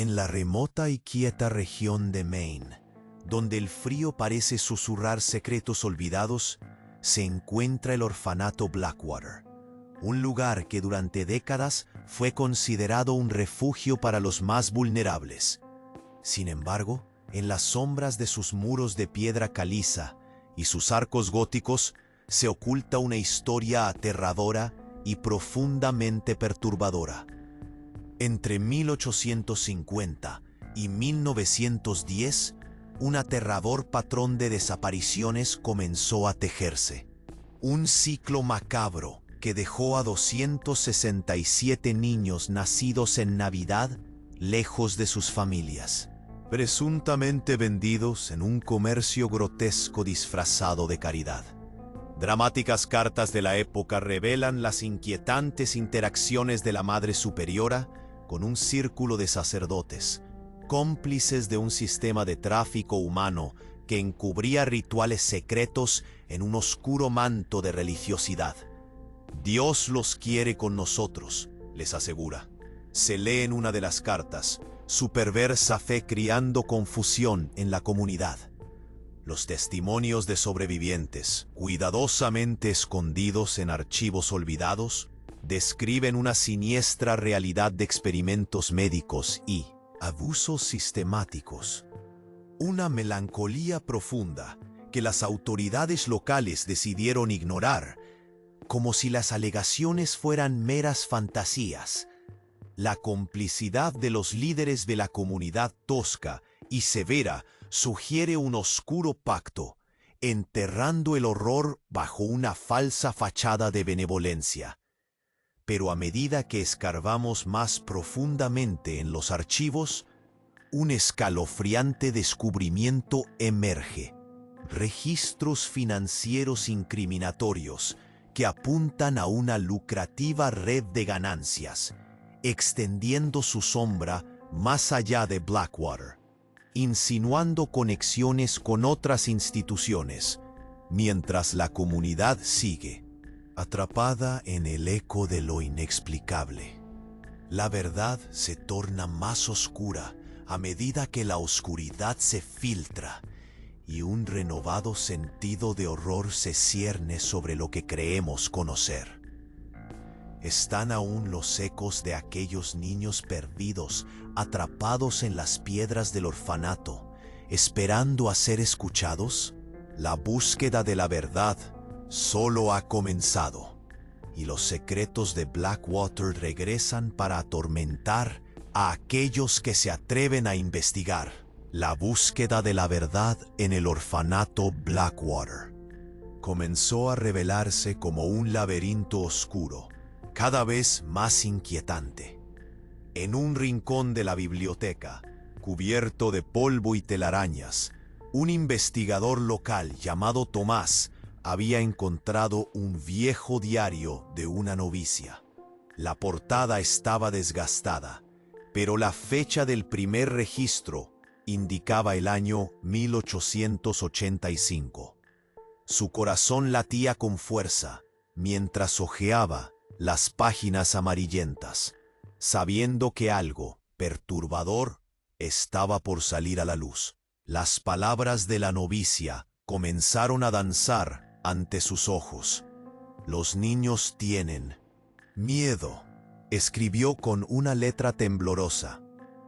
En la remota y quieta región de Maine, donde el frío parece susurrar secretos olvidados, se encuentra el orfanato Blackwater, un lugar que durante décadas fue considerado un refugio para los más vulnerables. Sin embargo, en las sombras de sus muros de piedra caliza y sus arcos góticos se oculta una historia aterradora y profundamente perturbadora. Entre 1850 y 1910, un aterrador patrón de desapariciones comenzó a tejerse. Un ciclo macabro que dejó a 267 niños nacidos en Navidad lejos de sus familias, presuntamente vendidos en un comercio grotesco disfrazado de caridad. Dramáticas cartas de la época revelan las inquietantes interacciones de la Madre Superiora con un círculo de sacerdotes, cómplices de un sistema de tráfico humano que encubría rituales secretos en un oscuro manto de religiosidad. Dios los quiere con nosotros, les asegura. Se lee en una de las cartas, su perversa fe criando confusión en la comunidad. Los testimonios de sobrevivientes, cuidadosamente escondidos en archivos olvidados, describen una siniestra realidad de experimentos médicos y abusos sistemáticos. Una melancolía profunda que las autoridades locales decidieron ignorar, como si las alegaciones fueran meras fantasías. La complicidad de los líderes de la comunidad tosca y severa sugiere un oscuro pacto, enterrando el horror bajo una falsa fachada de benevolencia. Pero a medida que escarbamos más profundamente en los archivos, un escalofriante descubrimiento emerge. Registros financieros incriminatorios que apuntan a una lucrativa red de ganancias, extendiendo su sombra más allá de Blackwater, insinuando conexiones con otras instituciones, mientras la comunidad sigue atrapada en el eco de lo inexplicable. La verdad se torna más oscura a medida que la oscuridad se filtra y un renovado sentido de horror se cierne sobre lo que creemos conocer. ¿Están aún los ecos de aquellos niños perdidos, atrapados en las piedras del orfanato, esperando a ser escuchados? La búsqueda de la verdad solo ha comenzado, y los secretos de Blackwater regresan para atormentar a aquellos que se atreven a investigar. La búsqueda de la verdad en el orfanato Blackwater comenzó a revelarse como un laberinto oscuro, cada vez más inquietante. En un rincón de la biblioteca, cubierto de polvo y telarañas, un investigador local llamado Tomás había encontrado un viejo diario de una novicia. La portada estaba desgastada, pero la fecha del primer registro indicaba el año 1885. Su corazón latía con fuerza mientras hojeaba las páginas amarillentas, sabiendo que algo perturbador estaba por salir a la luz. Las palabras de la novicia comenzaron a danzar ante sus ojos. Los niños tienen miedo, escribió con una letra temblorosa.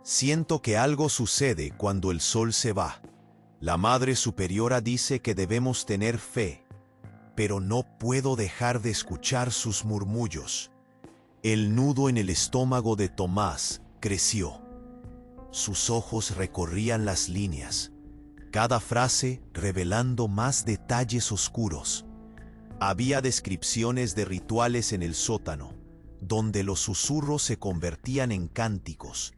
Siento que algo sucede cuando el sol se va. La Madre Superiora dice que debemos tener fe, pero no puedo dejar de escuchar sus murmullos. El nudo en el estómago de Tomás creció. Sus ojos recorrían las líneas, cada frase revelando más detalles oscuros. Había descripciones de rituales en el sótano, donde los susurros se convertían en cánticos,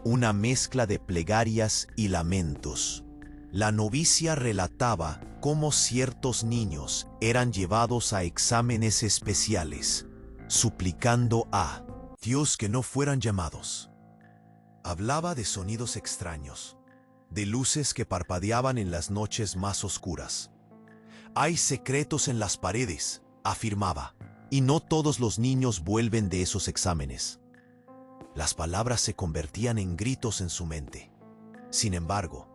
una mezcla de plegarias y lamentos. La novicia relataba cómo ciertos niños eran llevados a exámenes especiales, suplicando a Dios que no fueran llamados. Hablaba de sonidos extraños, de luces que parpadeaban en las noches más oscuras. Hay secretos en las paredes, afirmaba, y no todos los niños vuelven de esos exámenes. Las palabras se convertían en gritos en su mente. Sin embargo,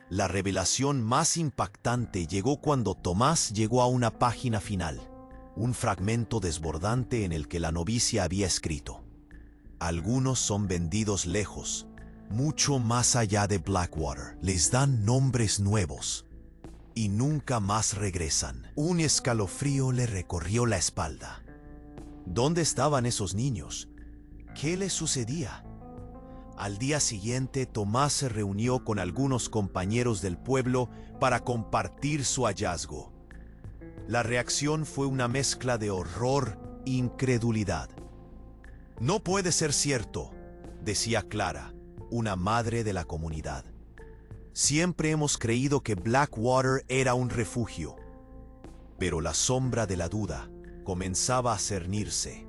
la revelación más impactante llegó cuando Tomás llegó a una página final, un fragmento desbordante en el que la novicia había escrito: algunos son vendidos lejos, mucho más allá de Blackwater. Les dan nombres nuevos y nunca más regresan. Un escalofrío le recorrió la espalda. ¿Dónde estaban esos niños? ¿Qué les sucedía? Al día siguiente, Tomás se reunió con algunos compañeros del pueblo para compartir su hallazgo. La reacción fue una mezcla de horror e incredulidad. «No puede ser cierto», decía Clara, una madre de la comunidad. «Siempre hemos creído que Blackwater era un refugio». Pero la sombra de la duda comenzaba a cernirse,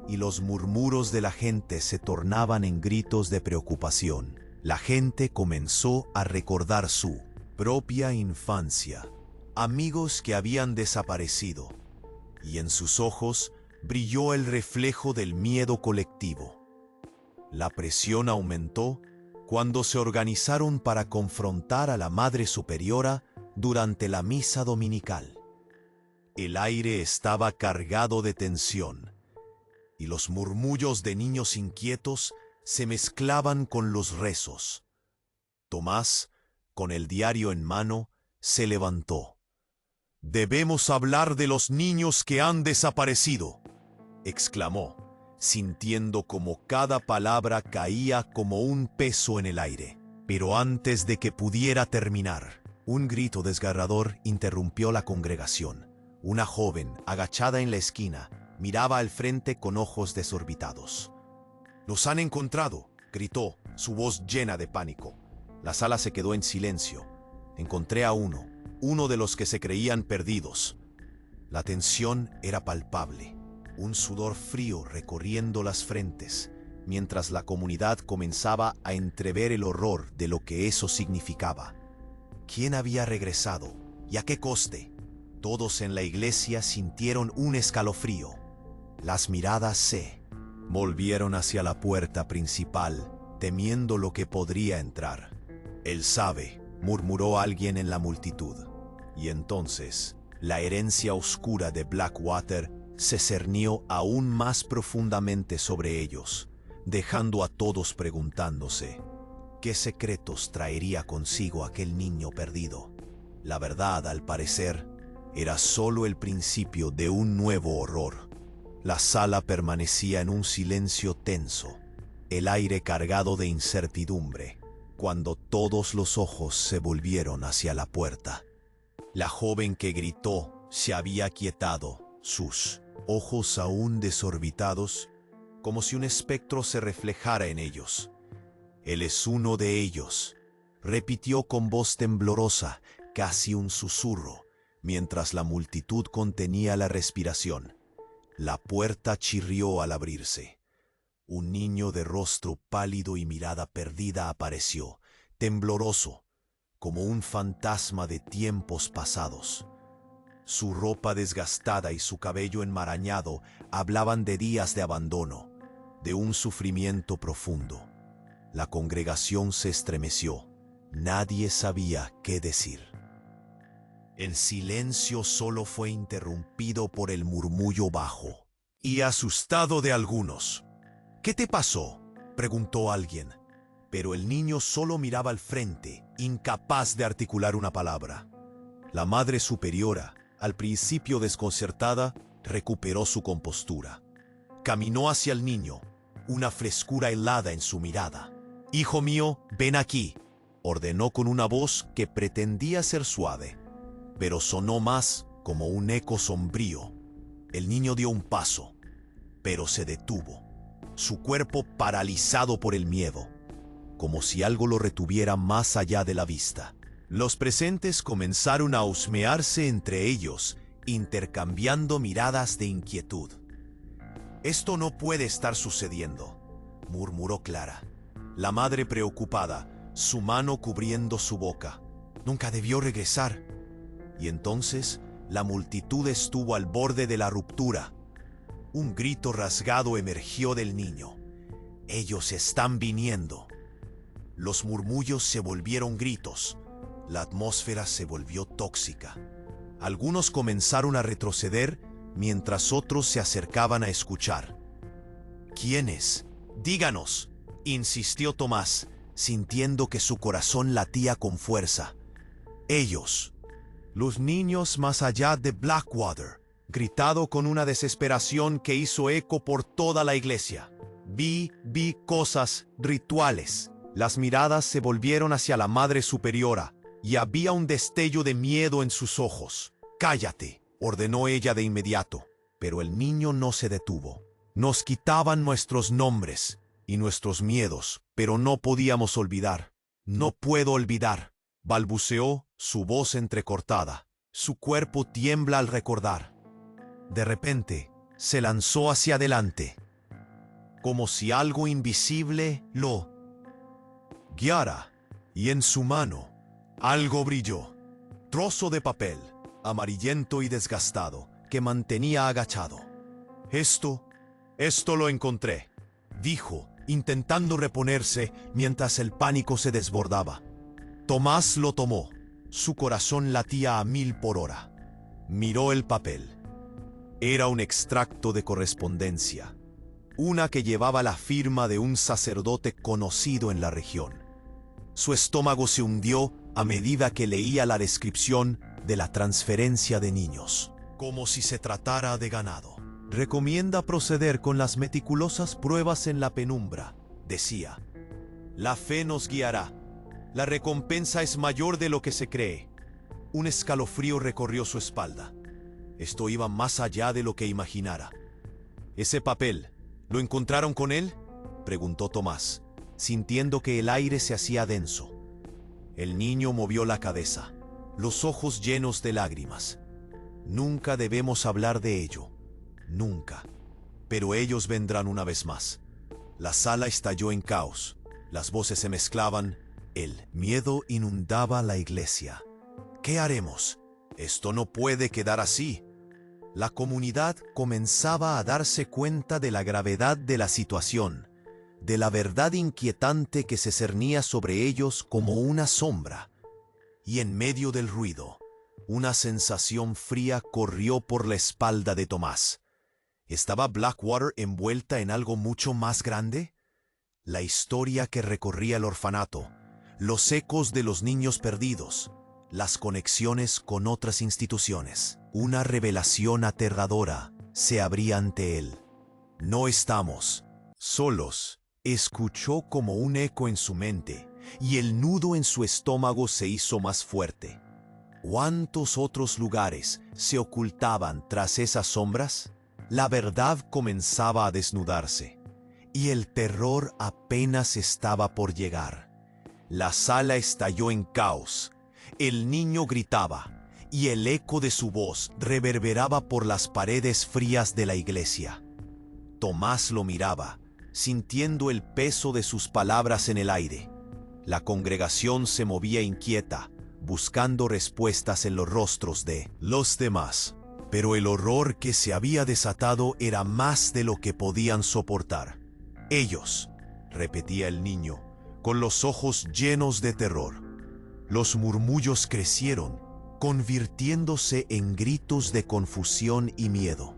y los murmuros de la gente se tornaban en gritos de preocupación. La gente comenzó a recordar su propia infancia, amigos que habían desaparecido, y en sus ojos brilló el reflejo del miedo colectivo. La presión aumentó cuando se organizaron para confrontar a la Madre Superiora durante la misa dominical. El aire estaba cargado de tensión, y los murmullos de niños inquietos se mezclaban con los rezos. Tomás, con el diario en mano, se levantó. «Debemos hablar de los niños que han desaparecido», exclamó, sintiendo como cada palabra caía como un peso en el aire. Pero antes de que pudiera terminar, un grito desgarrador interrumpió la congregación. Una joven, agachada en la esquina, miraba al frente con ojos desorbitados. «¡Los han encontrado!», gritó, su voz llena de pánico. La sala se quedó en silencio. Encontré a uno de los que se creían perdidos. La tensión era palpable, un sudor frío recorriendo las frentes, mientras la comunidad comenzaba a entrever el horror de lo que eso significaba. ¿Quién había regresado? ¿Y a qué coste? Todos en la iglesia sintieron un escalofrío. Las miradas se volvieron hacia la puerta principal, temiendo lo que podría entrar. «Él sabe», murmuró alguien en la multitud. Y entonces, la herencia oscura de Blackwater se cernió aún más profundamente sobre ellos, dejando a todos preguntándose qué secretos traería consigo aquel niño perdido. La verdad, al parecer, era solo el principio de un nuevo horror. La sala permanecía en un silencio tenso, el aire cargado de incertidumbre, cuando todos los ojos se volvieron hacia la puerta. La joven que gritó se había aquietado, sus ojos aún desorbitados, como si un espectro se reflejara en ellos. «Él es uno de ellos», repitió con voz temblorosa, casi un susurro, mientras la multitud contenía la respiración. La puerta chirrió al abrirse. Un niño de rostro pálido y mirada perdida apareció, tembloroso, como un fantasma de tiempos pasados. Su ropa desgastada y su cabello enmarañado hablaban de días de abandono, de un sufrimiento profundo. La congregación se estremeció. Nadie sabía qué decir. El silencio solo fue interrumpido por el murmullo bajo y asustado de algunos. «¿Qué te pasó?», preguntó alguien, pero el niño solo miraba al frente, incapaz de articular una palabra. La Madre Superiora, al principio desconcertada, recuperó su compostura. Caminó hacia el niño, una frescura helada en su mirada. «Hijo mío, ven aquí», ordenó con una voz que pretendía ser suave, pero sonó más como un eco sombrío. El niño dio un paso, pero se detuvo, su cuerpo paralizado por el miedo, como si algo lo retuviera más allá de la vista. Los presentes comenzaron a husmearse entre ellos, intercambiando miradas de inquietud. «Esto no puede estar sucediendo», murmuró Clara, la madre preocupada, su mano cubriendo su boca. «Nunca debió regresar». Y entonces la multitud estuvo al borde de la ruptura. Un grito rasgado emergió del niño. Ellos están viniendo. Los murmullos se volvieron gritos. La atmósfera se volvió tóxica. Algunos comenzaron a retroceder mientras otros se acercaban a escuchar. ¿Quiénes? Díganos, insistió Tomás, sintiendo que su corazón latía con fuerza. Ellos. Los niños más allá de Blackwater, gritado con una desesperación que hizo eco por toda la iglesia. Vi cosas, rituales. Las miradas se volvieron hacia la Madre Superiora y había un destello de miedo en sus ojos. «Cállate», ordenó ella de inmediato, pero el niño no se detuvo. Nos quitaban nuestros nombres y nuestros miedos, pero no podíamos olvidar. «No puedo olvidar», balbuceó, su voz entrecortada. Su cuerpo tiembla al recordar. De repente, se lanzó hacia adelante, como si algo invisible lo guiara, y en su mano algo brilló. Trozo de papel, amarillento y desgastado, que mantenía agachado. Esto lo encontré», dijo, intentando reponerse mientras el pánico se desbordaba. Tomás lo tomó. Su corazón latía a 1000 por hora. Miró el papel. Era un extracto de correspondencia, una que llevaba la firma de un sacerdote conocido en la región. Su estómago se hundió a medida que leía la descripción de la transferencia de niños, como si se tratara de ganado. «Recomienda proceder con las meticulosas pruebas en la penumbra», decía. «La fe nos guiará. La recompensa es mayor de lo que se cree». Un escalofrío recorrió su espalda. Esto iba más allá de lo que imaginara. «¿Ese papel, lo encontraron con él?», preguntó Tomás, sintiendo que el aire se hacía denso. El niño movió la cabeza, los ojos llenos de lágrimas. «Nunca debemos hablar de ello. Nunca. Pero ellos vendrán una vez más». La sala estalló en caos. Las voces se mezclaban. El miedo inundaba la iglesia. «¿Qué haremos? Esto no puede quedar así». La comunidad comenzaba a darse cuenta de la gravedad de la situación, de la verdad inquietante que se cernía sobre ellos como una sombra. Y en medio del ruido, una sensación fría corrió por la espalda de Tomás. ¿Estaba Blackwater envuelta en algo mucho más grande? La historia que recorría el orfanato, los ecos de los niños perdidos, las conexiones con otras instituciones. Una revelación aterradora se abría ante él. «No estamos solos», escuchó como un eco en su mente, y el nudo en su estómago se hizo más fuerte. ¿Cuántos otros lugares se ocultaban tras esas sombras? La verdad comenzaba a desnudarse, y el terror apenas estaba por llegar. La sala estalló en caos. El niño gritaba, y el eco de su voz reverberaba por las paredes frías de la iglesia. Tomás lo miraba, sintiendo el peso de sus palabras en el aire. La congregación se movía inquieta, buscando respuestas en los rostros de los demás. Pero el horror que se había desatado era más de lo que podían soportar. «Ellos», repetía el niño, con los ojos llenos de terror. Los murmullos crecieron, convirtiéndose en gritos de confusión y miedo.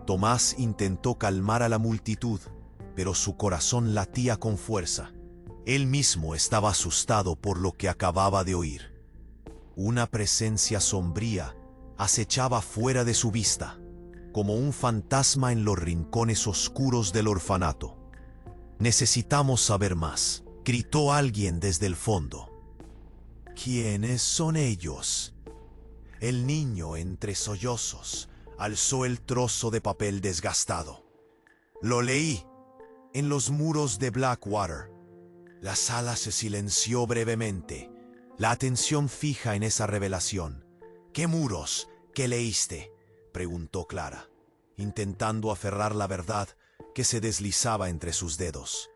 Tomás intentó calmar a la multitud, pero su corazón latía con fuerza. Él mismo estaba asustado por lo que acababa de oír. Una presencia sombría acechaba fuera de su vista, como un fantasma en los rincones oscuros del orfanato. «Necesitamos saber más», gritó alguien desde el fondo. «¿Quiénes son ellos?». El niño, entre sollozos, alzó el trozo de papel desgastado. «Lo leí, en los muros de Blackwater». La sala se silenció brevemente, la atención fija en esa revelación. «¿Qué muros? ¿Qué leíste?», preguntó Clara, intentando aferrar la verdad que se deslizaba entre sus dedos.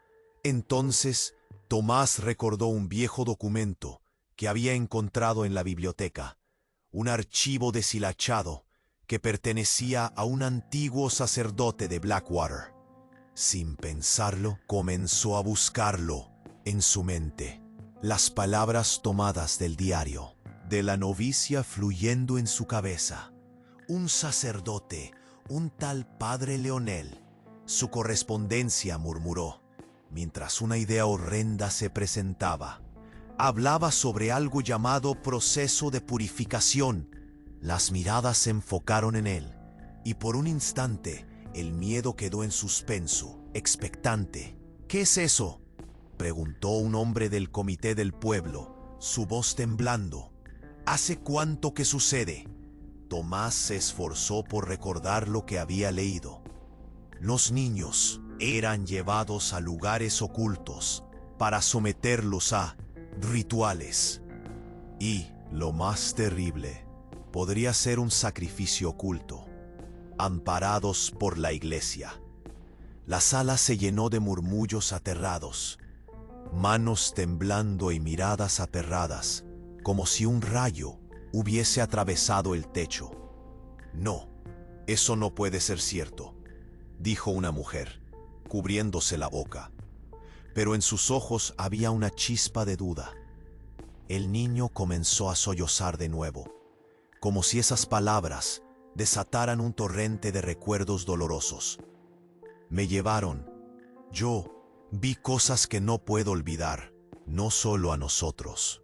Entonces, Tomás recordó un viejo documento que había encontrado en la biblioteca, un archivo deshilachado que pertenecía a un antiguo sacerdote de Blackwater. Sin pensarlo, comenzó a buscarlo en su mente. Las palabras tomadas del diario, de la novicia fluyendo en su cabeza. Un sacerdote, un tal padre Leonel. Su correspondencia, murmuró, mientras una idea horrenda se presentaba. Hablaba sobre algo llamado proceso de purificación. Las miradas se enfocaron en él, y por un instante el miedo quedó en suspenso, expectante. ¿Qué es eso?, preguntó un hombre del comité del pueblo, su voz temblando. ¿Hace cuánto que sucede? Tomás se esforzó por recordar lo que había leído. Los niños eran llevados a lugares ocultos para someterlos a rituales. Y, lo más terrible, podría ser un sacrificio oculto, amparados por la iglesia. La sala se llenó de murmullos aterrados, manos temblando y miradas aterradas, como si un rayo hubiese atravesado el techo. No, eso no puede ser cierto, dijo una mujer, cubriéndose la boca. Pero en sus ojos había una chispa de duda. El niño comenzó a sollozar de nuevo, como si esas palabras desataran un torrente de recuerdos dolorosos. Me llevaron. Yo vi cosas que no puedo olvidar, no solo a nosotros.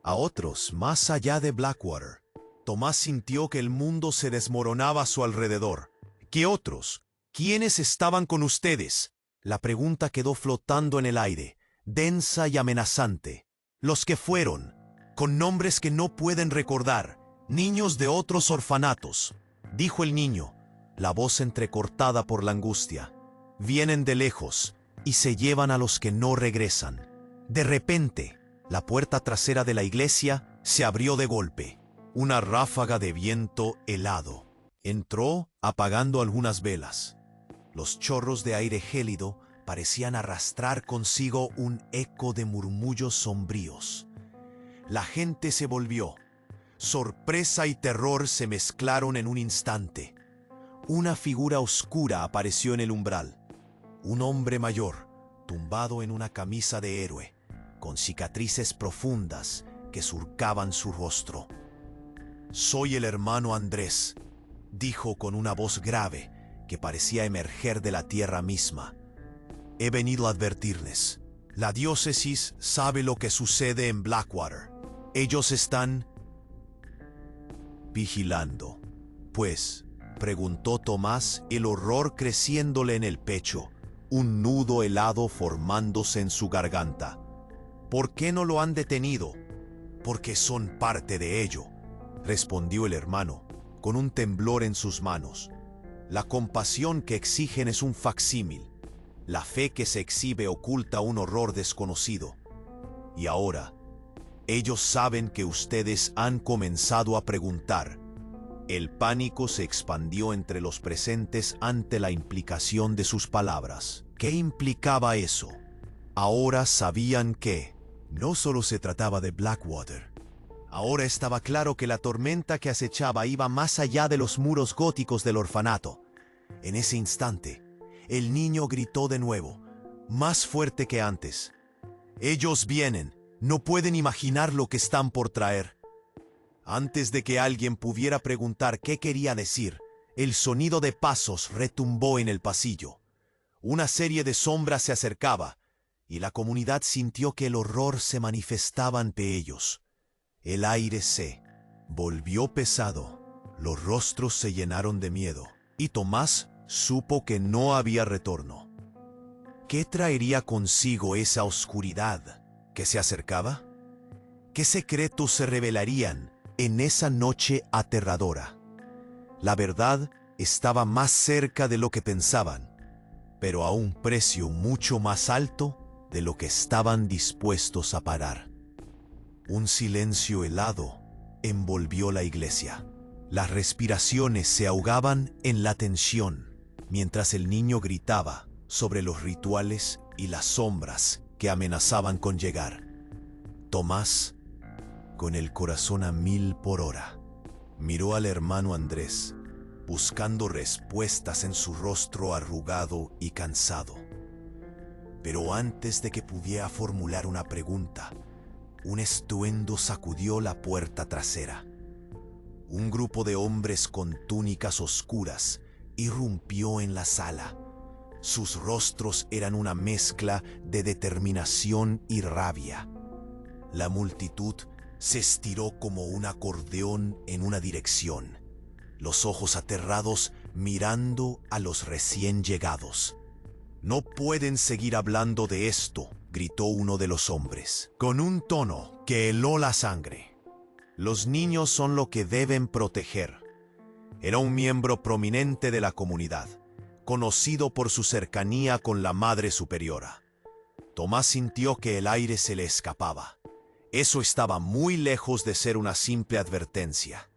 A otros, más allá de Blackwater. Tomás sintió que el mundo se desmoronaba a su alrededor. ¿Qué otros? ¿Quiénes estaban con ustedes? La pregunta quedó flotando en el aire, densa y amenazante. Los que fueron, con nombres que no pueden recordar, niños de otros orfanatos, dijo el niño, la voz entrecortada por la angustia. Vienen de lejos y se llevan a los que no regresan. De repente, la puerta trasera de la iglesia se abrió de golpe. Una ráfaga de viento helado entró apagando algunas velas. Los chorros de aire gélido parecían arrastrar consigo un eco de murmullos sombríos. La gente se volvió. Sorpresa y terror se mezclaron en un instante. Una figura oscura apareció en el umbral. Un hombre mayor, tumbado en una camisa de héroe, con cicatrices profundas que surcaban su rostro. «Soy el hermano Andrés», dijo con una voz grave que parecía emerger de la tierra misma. «He venido a advertirles. La diócesis sabe lo que sucede en Blackwater. Ellos están vigilando». «Pues», preguntó Tomás, el horror creciéndole en el pecho, un nudo helado formándose en su garganta. «¿Por qué no lo han detenido?» «Porque son parte de ello», respondió el hermano, con un temblor en sus manos. «La compasión que exigen es un facsímil. La fe que se exhibe oculta un horror desconocido. Y ahora, ellos saben que ustedes han comenzado a preguntar». El pánico se expandió entre los presentes ante la implicación de sus palabras. ¿Qué implicaba eso? Ahora sabían que no solo se trataba de Blackwater. Ahora estaba claro que la tormenta que acechaba iba más allá de los muros góticos del orfanato. En ese instante, el niño gritó de nuevo, más fuerte que antes. «Ellos vienen, no pueden imaginar lo que están por traer». Antes de que alguien pudiera preguntar qué quería decir, el sonido de pasos retumbó en el pasillo. Una serie de sombras se acercaba, y la comunidad sintió que el horror se manifestaba ante ellos. El aire se volvió pesado, los rostros se llenaron de miedo, y Tomás supo que no había retorno. ¿Qué traería consigo esa oscuridad que se acercaba? ¿Qué secretos se revelarían en esa noche aterradora? La verdad estaba más cerca de lo que pensaban, pero a un precio mucho más alto de lo que estaban dispuestos a pagar. Un silencio helado envolvió la iglesia. Las respiraciones se ahogaban en la tensión, mientras el niño gritaba sobre los rituales y las sombras que amenazaban con llegar. Tomás, con el corazón a 1000 por hora, miró al hermano Andrés, buscando respuestas en su rostro arrugado y cansado. Pero antes de que pudiera formular una pregunta, un estruendo sacudió la puerta trasera. Un grupo de hombres con túnicas oscuras irrumpió en la sala. Sus rostros eran una mezcla de determinación y rabia. La multitud se estiró como un acordeón en una dirección, los ojos aterrados mirando a los recién llegados. «No pueden seguir hablando de esto», gritó uno de los hombres, con un tono que heló la sangre. «Los niños son lo que deben proteger». Era un miembro prominente de la comunidad, conocido por su cercanía con la Madre Superiora. Tomás sintió que el aire se le escapaba. Eso estaba muy lejos de ser una simple advertencia.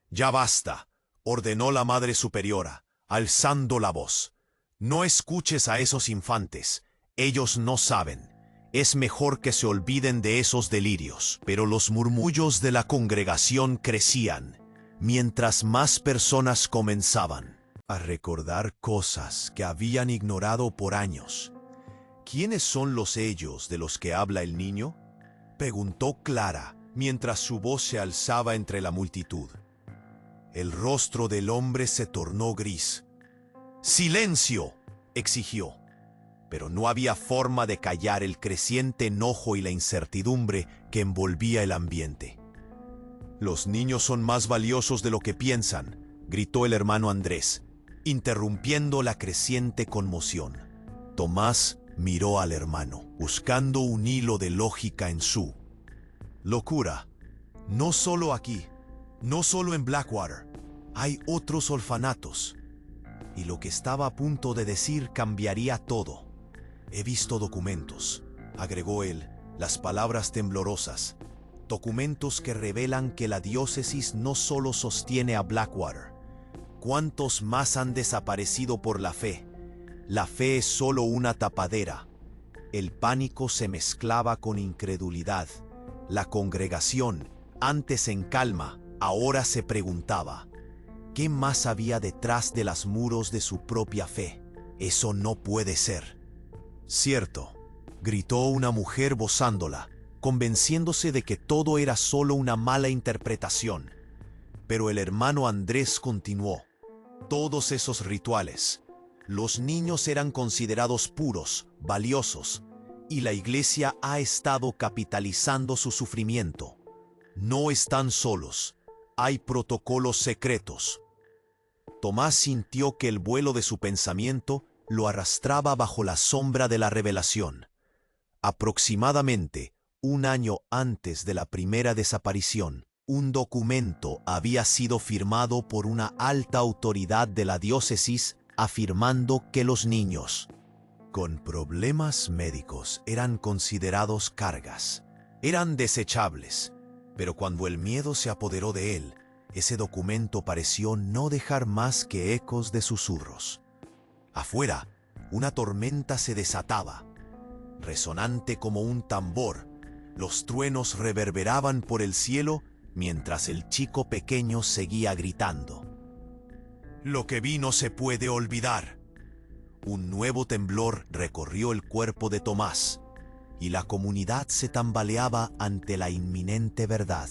«Ya basta», ordenó la Madre Superiora, alzando la voz. «No escuches a esos infantes. Ellos no saben. Es mejor que se olviden de esos delirios». Pero los murmullos de la congregación crecían, mientras más personas comenzaban a recordar cosas que habían ignorado por años. «¿Quiénes son los ellos de los que habla el niño?», preguntó Clara, mientras su voz se alzaba entre la multitud. El rostro del hombre se tornó gris. «¡Silencio!», exigió. Pero no había forma de callar el creciente enojo y la incertidumbre que envolvía el ambiente. «Los niños son más valiosos de lo que piensan», gritó el hermano Andrés, interrumpiendo la creciente conmoción. Tomás miró al hermano, buscando un hilo de lógica en su locura. «No solo aquí, no solo en Blackwater, hay otros orfanatos». Y lo que estaba a punto de decir cambiaría todo. «He visto documentos», agregó él, las palabras temblorosas. «Documentos que revelan que la diócesis no solo sostiene a Blackwater. ¿Cuántos más han desaparecido por la fe? La fe es solo una tapadera». El pánico se mezclaba con incredulidad. La congregación, antes en calma, ahora se preguntaba: ¿qué más había detrás de los muros de su propia fe? «Eso no puede ser». «Cierto», gritó una mujer bozándola, convenciéndose de que todo era solo una mala interpretación. Pero el hermano Andrés continuó: «Todos esos rituales. Los niños eran considerados puros, valiosos, y la iglesia ha estado capitalizando su sufrimiento. No están solos. Hay protocolos secretos». Tomás sintió que el vuelo de su pensamiento lo arrastraba bajo la sombra de la revelación. Aproximadamente un año antes de la primera desaparición, un documento había sido firmado por una alta autoridad de la diócesis afirmando que los niños con problemas médicos eran considerados cargas, eran desechables. Pero cuando el miedo se apoderó de él, ese documento pareció no dejar más que ecos de susurros. Afuera, una tormenta se desataba. Resonante como un tambor, los truenos reverberaban por el cielo mientras el chico pequeño seguía gritando: «Lo que vi no se puede olvidar». Un nuevo temblor recorrió el cuerpo de Tomás, y la comunidad se tambaleaba ante la inminente verdad.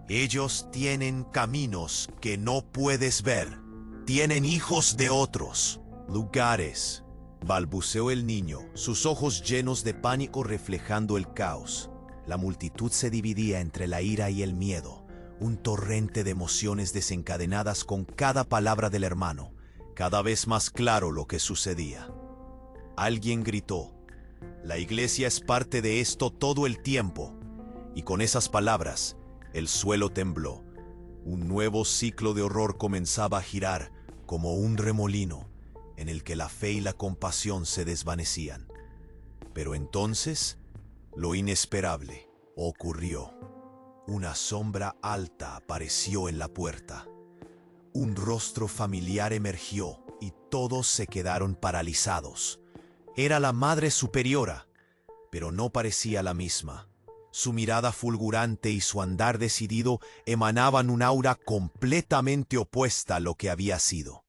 «Ellos tienen caminos que no puedes ver. Tienen hijos de otros lugares», balbuceó el niño, sus ojos llenos de pánico reflejando el caos. La multitud se dividía entre la ira y el miedo, un torrente de emociones desencadenadas con cada palabra del hermano, cada vez más claro lo que sucedía. Alguien gritó: «La iglesia es parte de esto todo el tiempo», y con esas palabras, el suelo tembló. Un nuevo ciclo de horror comenzaba a girar como un remolino, en el que la fe y la compasión se desvanecían. Pero entonces, lo inesperable ocurrió. Una sombra alta apareció en la puerta. Un rostro familiar emergió y todos se quedaron paralizados. Era la Madre Superiora, pero no parecía la misma. Su mirada fulgurante y su andar decidido emanaban un aura completamente opuesta a lo que había sido.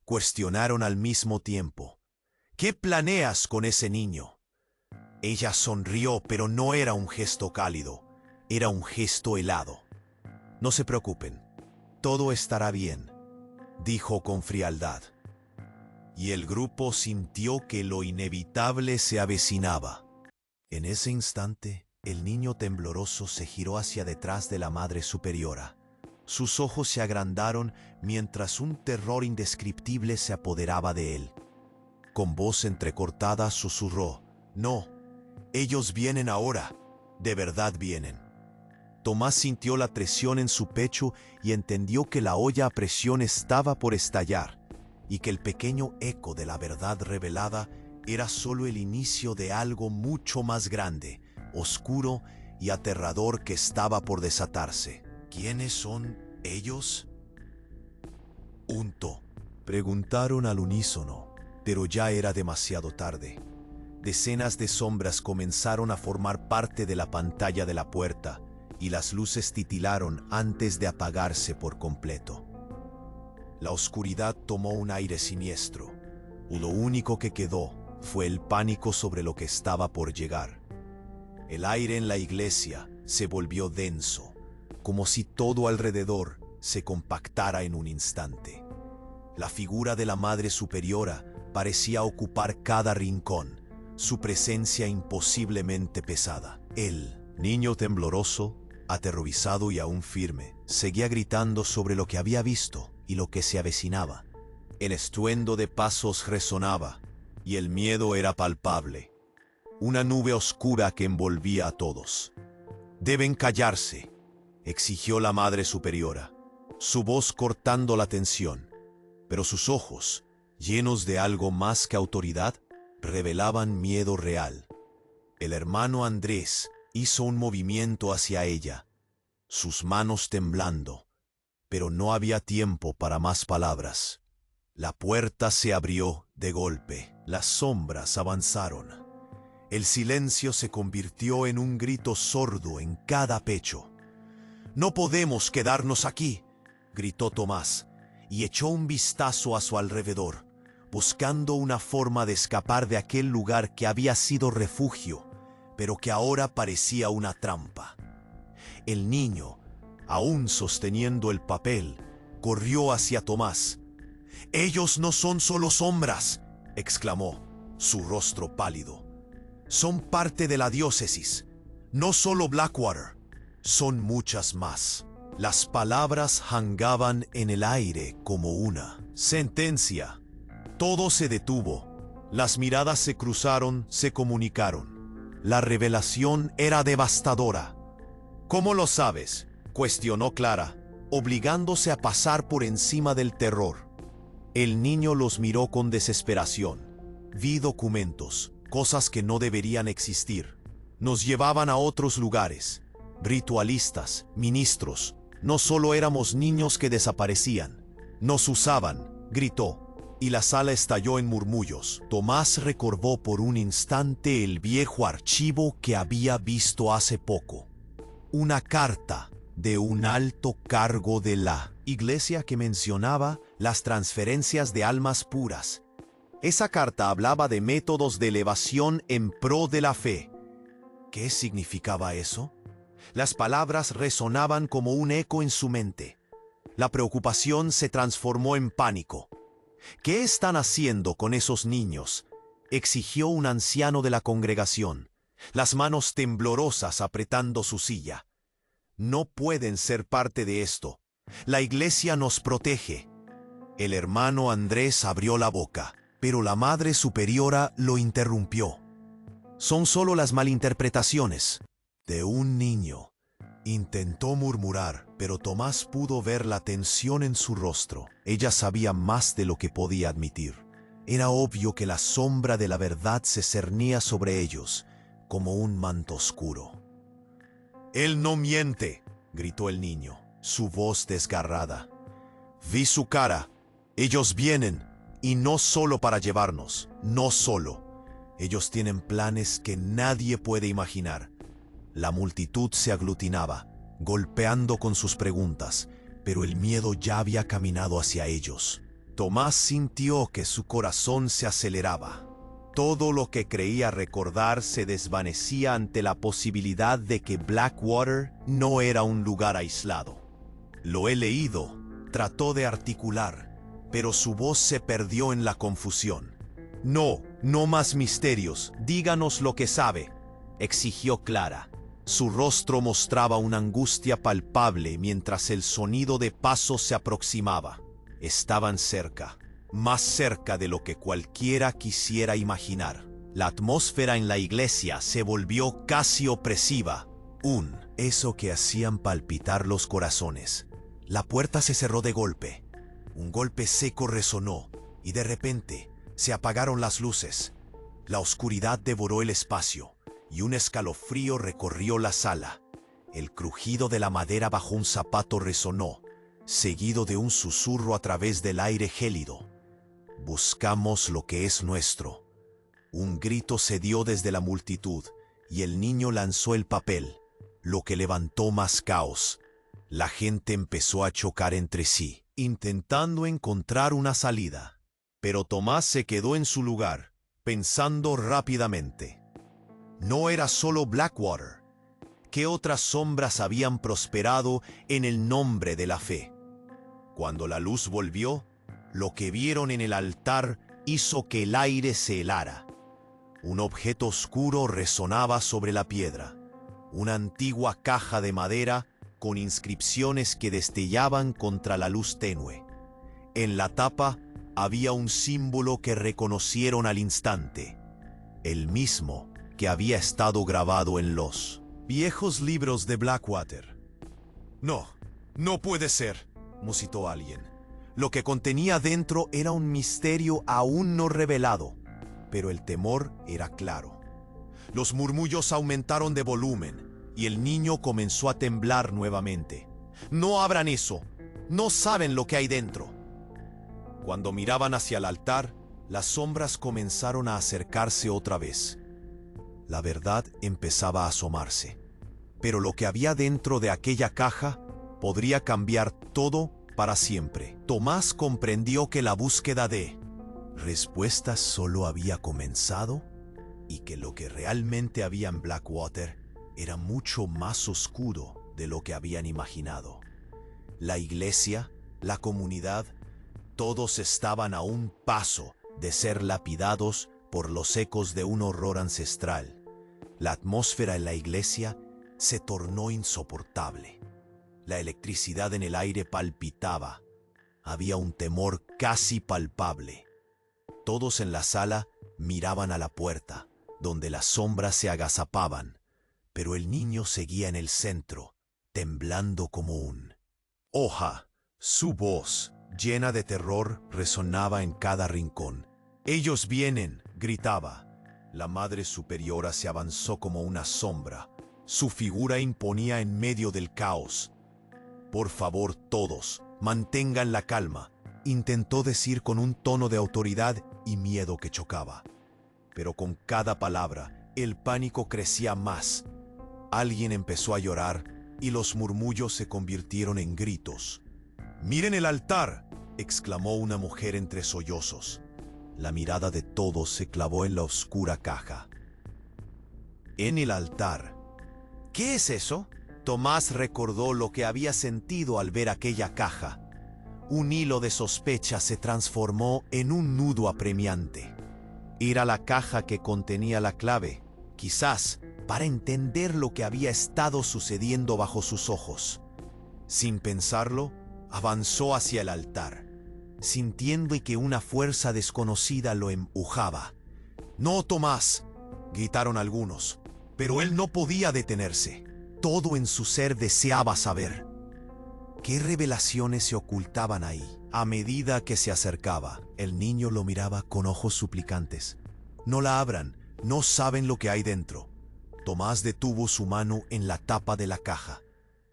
Cuestionaron al mismo tiempo. ¿Qué planeas con ese niño? Ella sonrió, pero no era un gesto cálido, era un gesto helado. No se preocupen, todo estará bien, dijo con frialdad. Y el grupo sintió que lo inevitable se avecinaba. En ese instante, el niño tembloroso se giró hacia detrás de la Madre Superiora. Sus ojos se agrandaron mientras un terror indescriptible se apoderaba de él. Con voz entrecortada susurró: «No, ellos vienen ahora, de verdad vienen». Tomás sintió la presión en su pecho y entendió que la olla a presión estaba por estallar, y que el pequeño eco de la verdad revelada era solo el inicio de algo mucho más grande, oscuro y aterrador que estaba por desatarse. ¿Quiénes son ellos? «Unto», preguntaron al unísono, pero ya era demasiado tarde. Decenas de sombras comenzaron a formar parte de la pantalla de la puerta, y las luces titilaron antes de apagarse por completo. La oscuridad tomó un aire siniestro, y lo único que quedó fue el pánico sobre lo que estaba por llegar. El aire en la iglesia se volvió denso, como si todo alrededor se compactara en un instante. La figura de la Madre Superiora parecía ocupar cada rincón, su presencia imposiblemente pesada. El niño tembloroso, aterrorizado y aún firme, seguía gritando sobre lo que había visto y lo que se avecinaba. El estruendo de pasos resonaba, y el miedo era palpable. Una nube oscura que envolvía a todos. «Deben callarse», exigió la Madre Superiora, su voz cortando la tensión, pero sus ojos, llenos de algo más que autoridad, revelaban miedo real. El hermano Andrés hizo un movimiento hacia ella, sus manos temblando, pero no había tiempo para más palabras. La puerta se abrió de golpe, las sombras avanzaron. El silencio se convirtió en un grito sordo en cada pecho. «No podemos quedarnos aquí», gritó Tomás, y echó un vistazo a su alrededor, buscando una forma de escapar de aquel lugar que había sido refugio, pero que ahora parecía una trampa. El niño, aún sosteniendo el papel, corrió hacia Tomás. «Ellos no son solo sombras», exclamó, su rostro pálido. «Son parte de la diócesis, no solo Blackwater, son muchas más». Las palabras jangaban en el aire como una sentencia. Todo se detuvo. Las miradas se cruzaron, se comunicaron. La revelación era devastadora. «¿Cómo lo sabes?», cuestionó Clara, obligándose a pasar por encima del terror. El niño los miró con desesperación. «Vi documentos, cosas que no deberían existir. Nos llevaban a otros lugares. Ritualistas, ministros. No solo éramos niños que desaparecían. Nos usaban», gritó, y la sala estalló en murmullos. Tomás recordó por un instante el viejo archivo que había visto hace poco. Una carta de un alto cargo de la iglesia que mencionaba las transferencias de almas puras. Esa carta hablaba de métodos de elevación en pro de la fe. ¿Qué significaba eso? Las palabras resonaban como un eco en su mente. La preocupación se transformó en pánico. «¿Qué están haciendo con esos niños?», exigió un anciano de la congregación, las manos temblorosas apretando su silla. «No pueden ser parte de esto. La iglesia nos protege». El hermano Andrés abrió la boca, pero la Madre Superiora lo interrumpió. «Son solo las malinterpretaciones de un niño», intentó murmurar, pero Tomás pudo ver la tensión en su rostro. Ella sabía más de lo que podía admitir. Era obvio que la sombra de la verdad se cernía sobre ellos, como un manto oscuro. «Él no miente», gritó el niño, su voz desgarrada. «Vi su cara. Ellos vienen, y no solo para llevarnos, no solo. Ellos tienen planes que nadie puede imaginar. La multitud se aglutinaba, golpeando con sus preguntas, pero el miedo ya había caminado hacia ellos. Tomás sintió que su corazón se aceleraba. Todo lo que creía recordar se desvanecía ante la posibilidad de que Blackwater no era un lugar aislado. Lo he leído, trató de articular, pero su voz se perdió en la confusión. No, no más misterios, díganos lo que sabe, exigió Clara. Su rostro mostraba una angustia palpable mientras el sonido de pasos se aproximaba. Estaban cerca, más cerca de lo que cualquiera quisiera imaginar. La atmósfera en la iglesia se volvió casi opresiva. Eso que hacían palpitar los corazones. La puerta se cerró de golpe. Un golpe seco resonó y de repente se apagaron las luces. La oscuridad devoró el espacio y un escalofrío recorrió la sala. El crujido de la madera bajo un zapato resonó, seguido de un susurro a través del aire gélido. Buscamos lo que es nuestro. Un grito se dio desde la multitud y el niño lanzó el papel, lo que levantó más caos. La gente empezó a chocar entre sí, intentando encontrar una salida. Pero Tomás se quedó en su lugar, pensando rápidamente. No era solo Blackwater. ¿Qué otras sombras habían prosperado en el nombre de la fe? Cuando la luz volvió, lo que vieron en el altar hizo que el aire se helara. Un objeto oscuro resonaba sobre la piedra, una antigua caja de madera con inscripciones que destellaban contra la luz tenue. En la tapa había un símbolo que reconocieron al instante, el mismo que había estado grabado en los viejos libros de Blackwater. No, no puede ser, musitó alguien. Lo que contenía dentro era un misterio aún no revelado, pero el temor era claro. Los murmullos aumentaron de volumen y el niño comenzó a temblar nuevamente. No abran eso, no saben lo que hay dentro. Cuando miraban hacia el altar, las sombras comenzaron a acercarse otra vez. La verdad empezaba a asomarse, pero lo que había dentro de aquella caja podría cambiar todo para siempre. Tomás comprendió que la búsqueda de respuestas solo había comenzado y que lo que realmente había en Blackwater era mucho más oscuro de lo que habían imaginado. La iglesia, la comunidad, todos estaban a un paso de ser lapidados por los ecos de un horror ancestral. La atmósfera en la iglesia se tornó insoportable. La electricidad en el aire palpitaba. Había un temor casi palpable. Todos en la sala miraban a la puerta, donde las sombras se agazapaban, pero el niño seguía en el centro, temblando como un hoja. Su voz, llena de terror, resonaba en cada rincón. «¡Ellos vienen!», gritaba. La Madre Superiora se avanzó como una sombra. Su figura imponía en medio del caos. «Por favor, todos, mantengan la calma», intentó decir con un tono de autoridad y miedo que chocaba. Pero con cada palabra, el pánico crecía más. Alguien empezó a llorar y los murmullos se convirtieron en gritos. «¡Miren el altar!», exclamó una mujer entre sollozos. La mirada de todos se clavó en la oscura caja. En el altar. «¿Qué es eso?», Tomás recordó lo que había sentido al ver aquella caja. Un hilo de sospecha se transformó en un nudo apremiante. Era la caja que contenía la clave, quizás para entender lo que había estado sucediendo bajo sus ojos. Sin pensarlo, avanzó hacia el altar, sintiendo que una fuerza desconocida lo empujaba. «¡No, Tomás!», gritaron algunos, pero él no podía detenerse. Todo en su ser deseaba saber. ¿Qué revelaciones se ocultaban ahí? A medida que se acercaba, el niño lo miraba con ojos suplicantes. «No la abran, no saben lo que hay dentro». Tomás detuvo su mano en la tapa de la caja.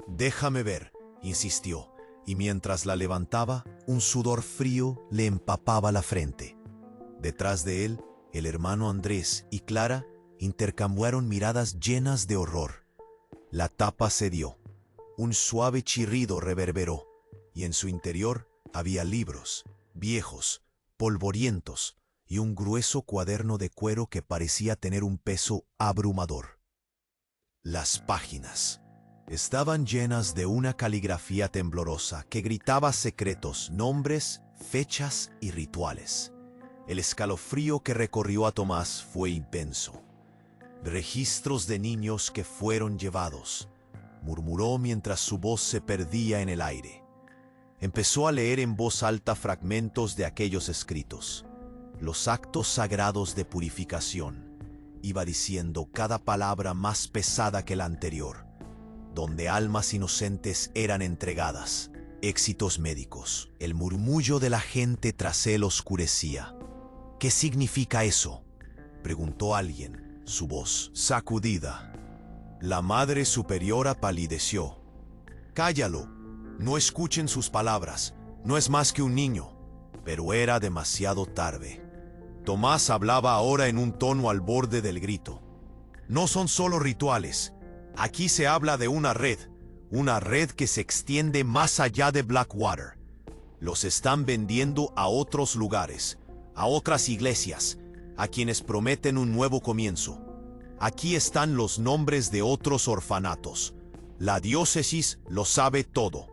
«Déjame ver», insistió, y mientras la levantaba, un sudor frío le empapaba la frente. Detrás de él, el hermano Andrés y Clara intercambiaron miradas llenas de horror. La tapa cedió. Un suave chirrido reverberó, y en su interior había libros, viejos, polvorientos, y un grueso cuaderno de cuero que parecía tener un peso abrumador. Las páginas estaban llenas de una caligrafía temblorosa que gritaba secretos, nombres, fechas y rituales. El escalofrío que recorrió a Tomás fue inmenso. Registros de niños que fueron llevados, murmuró mientras su voz se perdía en el aire. Empezó a leer en voz alta fragmentos de aquellos escritos, los actos sagrados de purificación. Iba diciendo cada palabra más pesada que la anterior, donde almas inocentes eran entregadas, éxitos médicos. El murmullo de la gente tras él oscurecía. ¿Qué significa eso?, preguntó alguien, su voz sacudida. La Madre Superiora palideció. Cállalo, no escuchen sus palabras, no es más que un niño. Pero era demasiado tarde. Tomás hablaba ahora en un tono al borde del grito. No son solo rituales. Aquí se habla de una red que se extiende más allá de Blackwater. Los están vendiendo a otros lugares, a otras iglesias, a quienes prometen un nuevo comienzo. Aquí están los nombres de otros orfanatos. La diócesis lo sabe todo.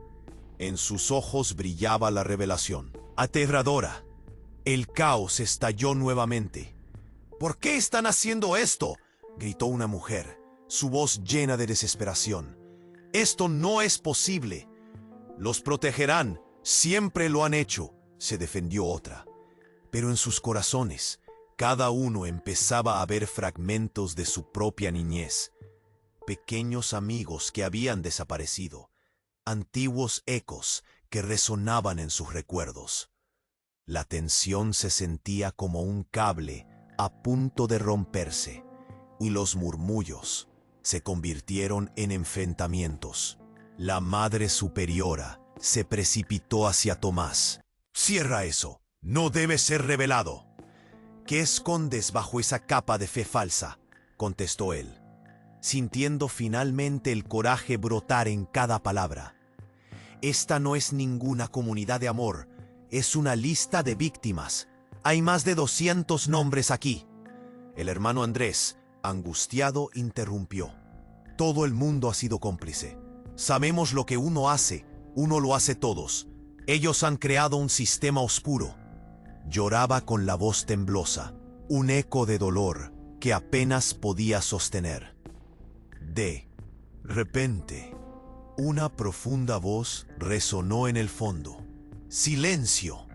En sus ojos brillaba la revelación. Aterradora. El caos estalló nuevamente. ¿Por qué están haciendo esto?, gritó una mujer, su voz llena de desesperación. Esto no es posible. Los protegerán, siempre lo han hecho, se defendió otra. Pero en sus corazones, cada uno empezaba a ver fragmentos de su propia niñez. Pequeños amigos que habían desaparecido, antiguos ecos que resonaban en sus recuerdos. La tensión se sentía como un cable a punto de romperse, y los murmullos se convirtieron en enfrentamientos. La Madre Superiora se precipitó hacia Tomás. «Cierra eso, no debe ser revelado». «¿Qué escondes bajo esa capa de fe falsa?», contestó él, sintiendo finalmente el coraje brotar en cada palabra. «Esta no es ninguna comunidad de amor, es una lista de víctimas. Hay más de 200 nombres aquí». El hermano Andrés, angustiado, interrumpió. «Todo el mundo ha sido cómplice. Sabemos lo que uno hace, uno lo hace todos. Ellos han creado un sistema oscuro». Lloraba con la voz temblosa, un eco de dolor que apenas podía sostener. De repente, una profunda voz resonó en el fondo. «¡Silencio!».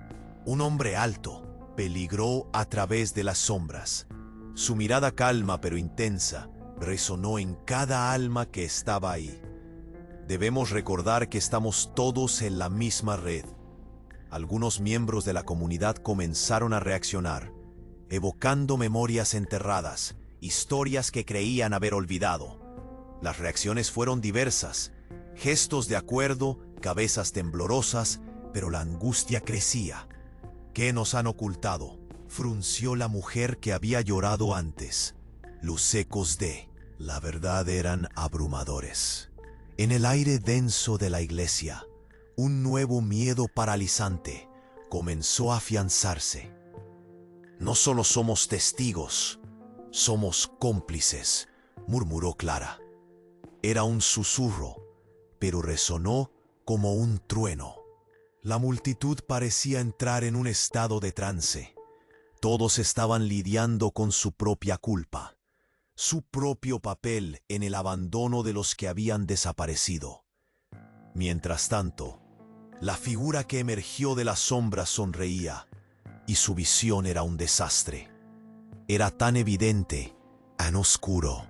Un hombre alto peligró a través de las sombras. Su mirada calma pero intensa resonó en cada alma que estaba ahí. Debemos recordar que estamos todos en la misma red. Algunos miembros de la comunidad comenzaron a reaccionar, evocando memorias enterradas, historias que creían haber olvidado. Las reacciones fueron diversas, gestos de acuerdo, cabezas temblorosas, pero la angustia crecía. «¿Qué nos han ocultado?», frunció la mujer que había llorado antes. Los ecos de la verdad eran abrumadores. En el aire denso de la iglesia, un nuevo miedo paralizante comenzó a afianzarse. «No solo somos testigos, somos cómplices», murmuró Clara. Era un susurro, pero resonó como un trueno. La multitud parecía entrar en un estado de trance. Todos estaban lidiando con su propia culpa, su propio papel en el abandono de los que habían desaparecido. Mientras tanto, la figura que emergió de las sombras sonreía, y su visión era un desastre. Era tan evidente, tan oscuro.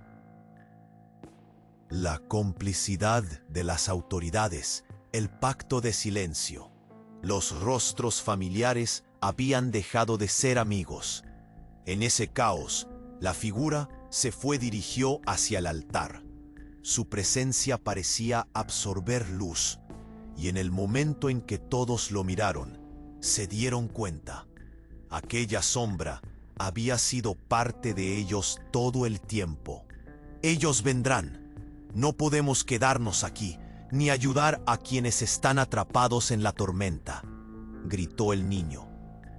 La complicidad de las autoridades, el pacto de silencio. Los rostros familiares habían dejado de ser amigos. En ese caos, la figura se dirigió hacia el altar. Su presencia parecía absorber luz, y en el momento en que todos lo miraron, se dieron cuenta. Aquella sombra había sido parte de ellos todo el tiempo. «Ellos vendrán», No podemos quedarnos aquí, ni ayudar a quienes están atrapados en la tormenta, gritó el niño.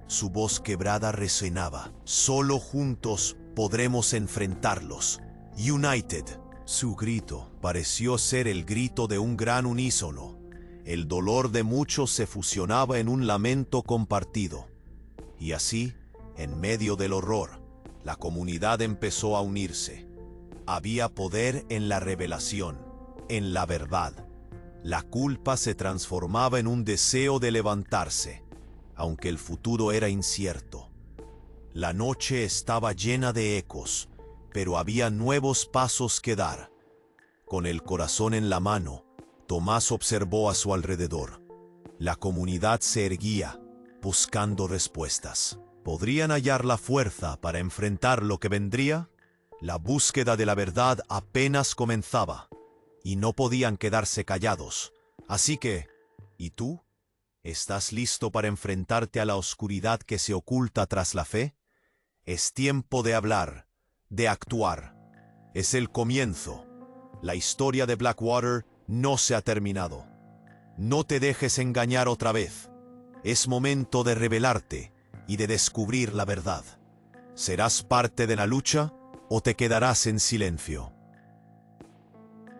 Su voz quebrada resonaba. Solo juntos podremos enfrentarlos. United. Su grito pareció ser el grito de un gran unísono. El dolor de muchos se fusionaba en un lamento compartido. Y así, en medio del horror, la comunidad empezó a unirse. Había poder en la revelación, en la verdad. La culpa se transformaba en un deseo de levantarse, aunque el futuro era incierto. La noche estaba llena de ecos, pero había nuevos pasos que dar. Con el corazón en la mano, Tomás observó a su alrededor. La comunidad se erguía, buscando respuestas. ¿Podrían hallar la fuerza para enfrentar lo que vendría? La búsqueda de la verdad apenas comenzaba, y no podían quedarse callados. Así que, ¿y tú? ¿Estás listo para enfrentarte a la oscuridad que se oculta tras la fe? Es tiempo de hablar, de actuar. Es el comienzo. La historia de Blackwater no se ha terminado. No te dejes engañar otra vez. Es momento de rebelarte y de descubrir la verdad. ¿Serás parte de la lucha o te quedarás en silencio?